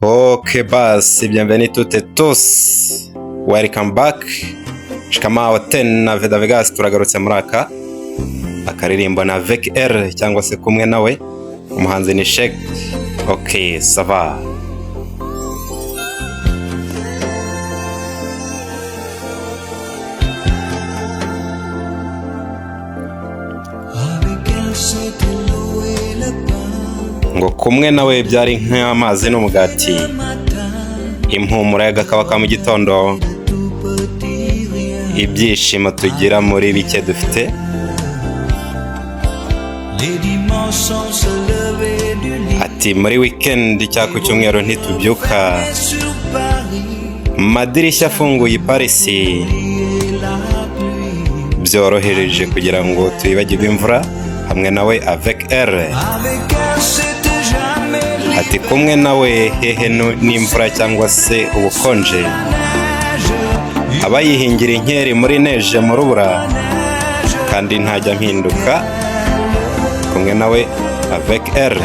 Ok basi, bienvenue toutes et tous, welcome back. Shikamaho tena Veda Vegas, turagarutse muri akaririmbo na Avec R cyangwa se kumwe nawe. Umuhanzi ni Sheikh. Ok, ça va. Ngo kumwe nawe byari nk'amazi n'umugati, impumuro y'agakawa ka mu gitondo, ibyishimo tugira muri bike dufite. Ati muri weekend cyangwa ku cyumweru ntitubyuka, madirishya afunguye i Paris, byorohereje kugira ngo tuyibagirwe imvura. Hamwe nawe Avec R. Ati kumwe nawe hehe n'imvura cyangwa se ubukonje, abayihingira inkeri muri neje mu rubura, kandi ntajya mpinduka. Kumwe nawe Avec R.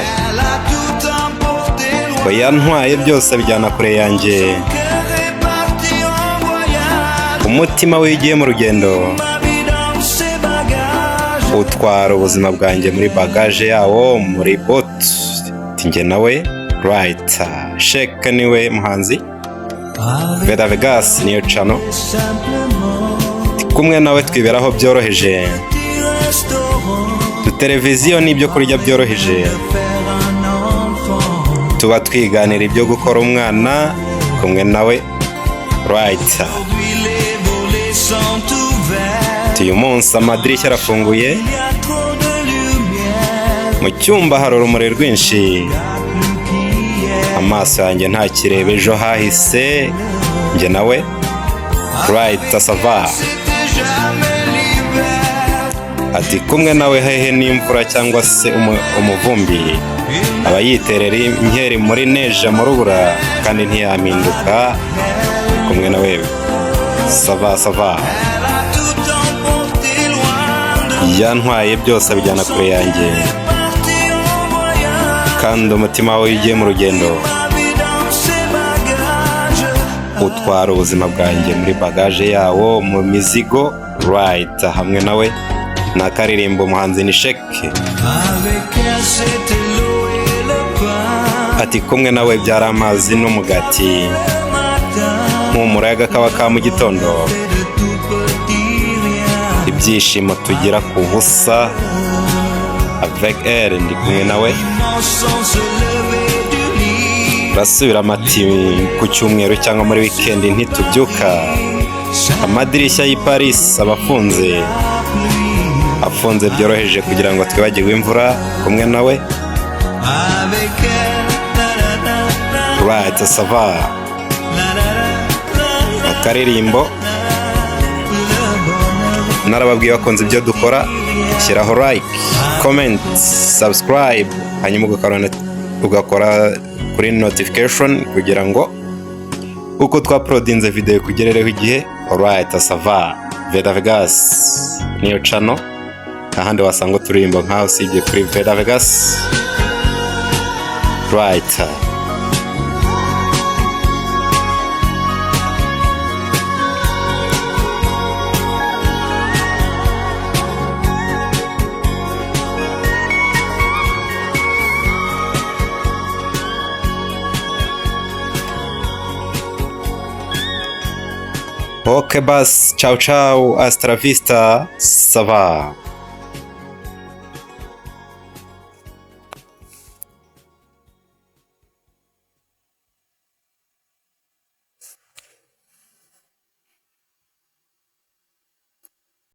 Ngo yantwaye byose bijyana kure yanjye, umutima wigiye mu rugendo, utwara ubuzima bwanjye muri bagage yawo muri bot. Njye nawe right. Sheikh niwe muhanzi, Veda Vegas niyo channel. Kumwe nawe twiberaho byoroheje, televiziyo n'ibyo kurya byoroheje, tuba twiganira ibyo gukora umwana. Kumwe nawe right. Uyu munsi amadirishya arafunguye, mu cyumba hari urumuri rwinshi, amaso yanjye ntakireba ejo hahise. Njye nawe right, ça va. Ati kumwe nawe hehe n'imvura cyangwa se umuvumbi, abayiterera inkeri muri neje mu rubura, kandi ntiyampinduka. Kumwe nawe ça va, ça va. Yantwaye byose bijyana kure yanjye, kandi umutima wawe ugiye mu rugendo, utwara ubuzima bwanjye muri bagage yawo mu mizigo. Right. Hamwe nawe na karirimbo umuhanzi ni Sheikh. Ati kumwe nawe byari amazi n'umugati, impumuro y'agakawa ka mu gitondo, ibyishimo tugira ku busa. Avec R ndi kumwe nawe, basubira amati ku cyumweru cyangwa muri weekend ntitubyuka, amadirishya y'i Paris abafunze, afunze byoroheje kugira ngo twibagirwe imvura. Kumwe nawe right, ça va. Akaririmbo narababwiye bakunze ibyo dukora, shyiraho like, comment, subscribe, hanyuma ugakora kuri notification kugira ngo uko twaprodinze video kugerereho igihe. Alright, ça va. Veda Vegas niyo channel, ahandi wasanga turirimbo nkaho usibye kuri Veda Vegas. Right. Ok bas, ciao ciao, hasta la vista, ça va.